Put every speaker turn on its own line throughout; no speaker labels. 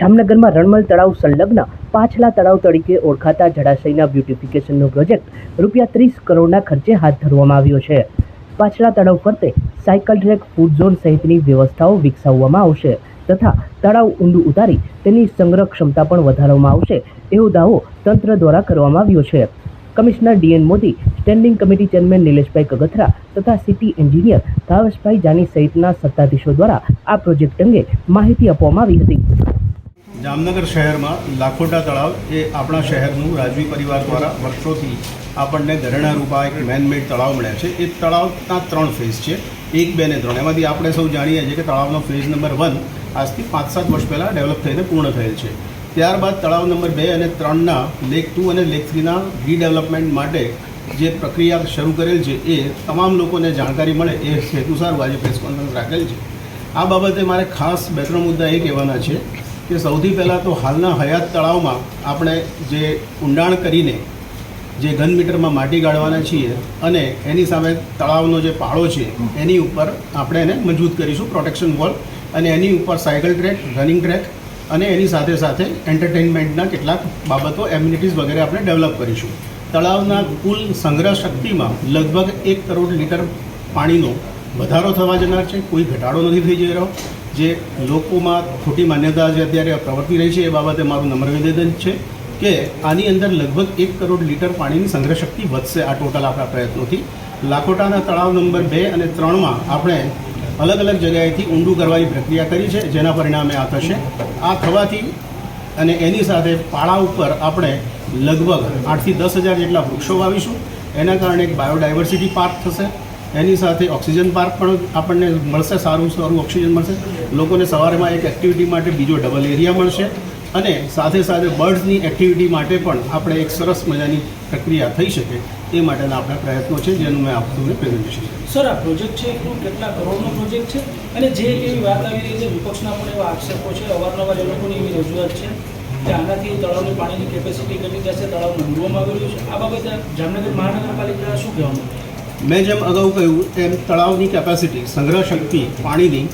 જામનગરમાં રણમલ તળાવ સંલગ્ન પાછલા તળાવ તરીકે ઓળખાતા જળાશયના બ્યુટિફિકેશનનો પ્રોજેક્ટ ₹30 કરોડના ખર્ચે હાથ ધરવામાં આવ્યો છે. પાછલા તળાવ ફરતે સાયકલ ટ્રેક, ફૂડ ઝોન સહિતની વ્યવસ્થાઓ વિકસાવવામાં આવશે તથા તળાવ ઊંડું ઉતારી તેની સંગ્રહ ક્ષમતા પણ વધારવામાં આવશે એવો દાવો તંત્ર દ્વારા કરવામાં આવ્યો છે. Commissioner DN Modi, standing committee chairman Nileshbhai Kagathara તથા સિટી એન્જિનિયર ભાવેશભાઈ જાની સહિતના સત્તાધીશો દ્વારા આ પ્રોજેક્ટ અંગે માહિતી આપવામાં આવી હતી.
જામનગર શહેરમાં લાખોટા તળાવ એ આપણા શહેરનું રાજવી પરિવાર દ્વારા વર્ષોથી આપણને ઘરેણારૂપા એક મેનમેડ તળાવ મળ્યા છે. એ તળાવના 3 ફેઝ છે, 1, 2 અને 3. એમાંથી આપણે સૌ જાણીએ છીએ કે તળાવનો ફેઝ નંબર 1 આજથી 5-7 વર્ષ પહેલાં ડેવલપ થઈને પૂર્ણ થયેલ છે. ત્યારબાદ તળાવ નંબર 2 અને 3ના લેક 2 અને લેક 3ના રીડેવલપમેન્ટ માટે જે પ્રક્રિયા શરૂ કરેલ છે એ તમામ લોકોને જાણકારી મળે એ હેતુસર આજે પ્રેસ કોન્ફરન્સ રાખેલ છે. આ બાબતે મારે ખાસ 2-3 મુદ્દા એ કહેવાના છે કે સૌથી પહેલાં તો હાલના હયાત તળાવમાં આપણે જે ઊંડાણ કરીને જે ઘન મીટરમાં માટી ગાળવાના છીએ અને એની સામે તળાવનો જે પાળો છે એની ઉપર આપણે એને મજબૂત કરીશું, પ્રોટેક્શન વોલ, અને એની ઉપર સાયકલ ટ્રેક, રનિંગ ટ્રેક અને એની સાથે સાથે એન્ટરટેઇનમેન્ટના કેટલાક બાબતો, એમ્યુનિટીઝ વગેરે આપણે ડેવલપ કરીશું. તળાવના કુલ સંગ્રહ શક્તિમાં લગભગ 1 કરોડ લીટર પાણીનો વધારો થવા જનાર છે, કોઈ ઘટાડો નથી થઈ જઈ રહ્યો. જે લોકોમાં ખોટી માન્યતા જે અત્યારે પ્રવર્તી રહી છે એ બાબતે મારું નમ્ર નિવેદન છે કે આની અંદર લગભગ 1 કરોડ લીટર પાણીની સંગ્રહ શક્તિ વધશે આ ટોટલ આપણા પ્રયત્નોથી. લાખોટાના તળાવ નંબર 2 અને 3માં આપણે અલગ અલગ જગ્યાએથી ઊંડું કરવાની પ્રક્રિયા કરી છે, જેના પરિણામે આ થશે. આ થવાથી અને એની સાથે પાળા ઉપર આપણે લગભગ 8થી 10,000 જેટલા વૃક્ષો વાવીશું. એના કારણે એક બાયોડાયવર્સિટી પાર્ક થશે. એની સાથે ઓક્સિજન પાર્ક પણ આપણને મળશે, સારું ઓક્સિજન મળશે. લોકોને સવારમાં એક એક્ટિવિટી માટે બીજો ડબલ એરિયા મળશે અને સાથે સાથે બર્ડ્સની એક્ટિવિટી માટે પણ આપણે એક સરસ મજાની પ્રક્રિયા થઈ શકે એ માટેના આપણા પ્રયત્નો છે, જેનું મેં આપને પ્રેઝન્ટેશન કર્યું.
સર, આ પ્રોજેક્ટ છે એટલું કેટલા કરોડનો પ્રોજેક્ટ છે અને જે એવી વાત આવી રહી છે, વિપક્ષના પણ એવા આક્ષેપો છે, અવારનવાર એ લોકોની એવી રજૂઆત છે કે આનાથી તળાવની પાણીની કેપેસિટી ઘટી જશે, તળાવ નંદવામાં આવી રહ્યું છે. આ બાબતે જામનગર મહાનગરપાલિકા શું કહેવાનું?
મેં જેમ અગાઉ કહ્યું એમ તળાવની કેપેસિટી, સંગ્રહ શક્તિ પાણીની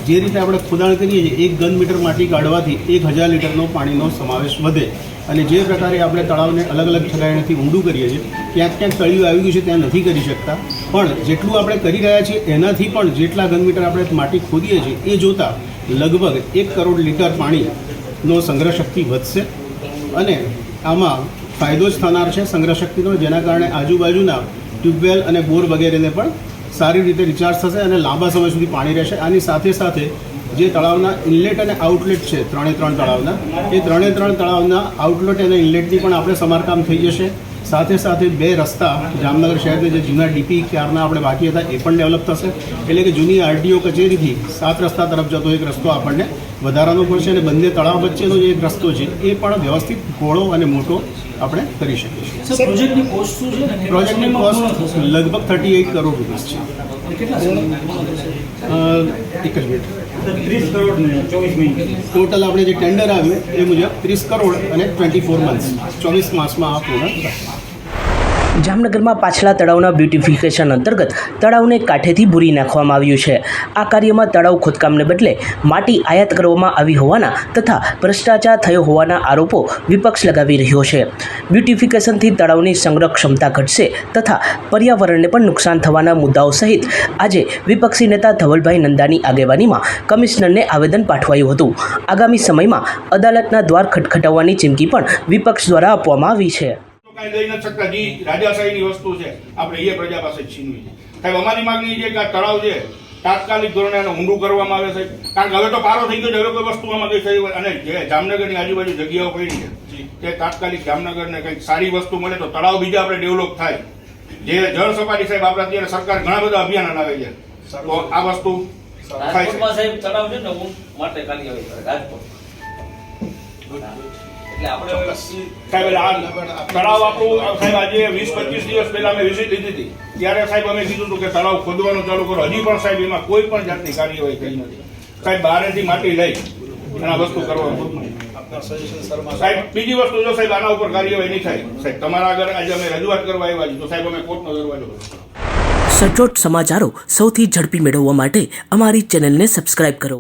જે રીતે આપણે ખોદાણ કરીએ છીએ 1 ઘન મીટર માટી કાઢવાથી 1000 લીટરનો પાણીનો સમાવેશ વધે. અને જે પ્રકારે આપણે તળાવને અલગ અલગ જગ્યાએથી ઊંડું કરીએ છીએ, ક્યાંક તળિયું આવી ગયું છે ત્યાં નથી કરી શકતા, પણ જેટલું આપણે કરી રહ્યા છીએ એનાથી પણ જેટલા ઘન મીટર આપણે માટી ખોદીએ છીએ એ જોતાં લગભગ 1 કરોડ લીટર પાણીનો સંગ્રહ શક્તિ વધશે અને આમાં ફાયદો જ થનાર છે સંગ્રહ શક્તિનો, જેના કારણે આજુબાજુના ટ્યુબવેલ અને બોર વગેરેને પણ સારી રીતે રિચાર્જ થશે અને લાંબા સમય સુધી પાણી રહેશે. આની સાથે સાથે જે તળાવના ઇનલેટ અને આઉટલેટ છે 3 તળાવના, એ 3 તળાવના આઉટલેટ અને ઇનલેટની પણ આપણે સમારકામ થઈ જશે. સાથે સાથે 2 રસ્તા જામનગર શહેરના જે જૂના DP ક્યારના આપણે બાકી હતા એ પણ ડેવલપ થશે. એટલે કે જૂની RTO કચેરીથી 7 રસ્તા તરફ જતો એક રસ્તો આપણને વધારાનો પડશે અને બંને તળાવ વચ્ચેનો જે એક રસ્તો છે એ પણ વ્યવસ્થિત પહોળો અને મોટો આપણે કરી શકીએ છીએ.
પ્રોજેક્ટની કોસ્ટ શું છે?
પ્રોજેક્ટની કોસ્ટ લગભગ 38 કરોડ રૂપિયા છે.
કેટલા સમયમાં પૂર્ણ થશે?
1 જ મિનિટ.
30 કરોડ ને 24 મિનિટ.
ટોટલ આપણે જે ટેન્ડર આવ્યું એ મુજબ 30 કરોડ અને 24 મંથ્સ, 24 માસમાં આ પૂર્ણ થશે.
જામનગરમાં પાછલા તળાવના બ્યુટિફિકેશન અંતર્ગત તળાવને કાંઠેથી ભૂરી નાખવામાં આવ્યું છે. આ કાર્યમાં તળાવ ખોદકામને બદલે માટી આયાત કરવામાં આવી હોવાના તથા ભ્રષ્ટાચાર થયો હોવાના આરોપો વિપક્ષ લગાવી રહ્યો છે. બ્યુટિફિકેશનથી તળાવની સંગ્રહ ક્ષમતા ઘટશે તથા પર્યાવરણને પણ નુકસાન થવાના મુદ્દાઓ સહિત આજે વિપક્ષી નેતા ધવલભાઈ નંદાની આગેવાનીમાં કમિશનરને આવેદન પાઠવાયું હતું. આગામી સમયમાં અદાલતના દ્વાર ખટખટાવવાની ચીમકી પણ વિપક્ષ દ્વારા આપવામાં આવી છે.
કાંઈ લઈ નથી શકતા, જે રાજાશાહીની વસ્તુ છે આપણે એ પ્રજા પાસે જ છીનવી છે. સાહેબ, અમારી માગણી છે કે આ તળાવ છે તાત્કાલિક ધોરણે એને ઊંડું કરવામાં આવે છે, કારણ કે હવે તો પારો થઈ ગયો છે, હવે કોઈ વસ્તુ આમાં કઈ થઈ હોય અને જે જામનગરની આજુબાજુ જગ્યાઓ પડી છે તે તાત્કાલિક જામનગરને કંઈક સારી વસ્તુ મળે તો તળાવ બીજા આપણે ડેવલપ થાય. જે જળ સપાટી સાહેબ આપણે અત્યારે સરકાર ઘણા બધા અભિયાન લાવે છે, તો આ વસ્તુ થાય છે.
સાહેબ તળાવ છે ને માટે કાઢી આવે રાજકોટ
સાહેબ તળાવ આપણું સાહેબ આજે 20-25 દિવસ પહેલા અમે વિઝિટ લીધી હતી ત્યારે સાહેબ અમે કીધું હતું કે તળાવ ખોદવાનું ચાલુ કરો. હજી પણ સાહેબ એમાં કોઈ પણ જાતની કાર્યવાહી થઈ નથી. સાહેબ બહારેથી માટી લઈ અને આ વસ્તુ કરવાનું સાહેબ. બીજી વસ્તુ જો સાહેબ આના ઉપર કાર્યવાહી નહીં થાય સાહેબ, તમારા આગળ આજે અમે રજૂઆત કરવા આવ્યા છીએ તો સાહેબ અમે કોર્ટનો દરવાજો ખોલશું.
સચોટ સમાચારો સૌથી ઝડપી મેળવવા માટે અમારી ચેનલને સબસ્ક્રાઇબ કરો.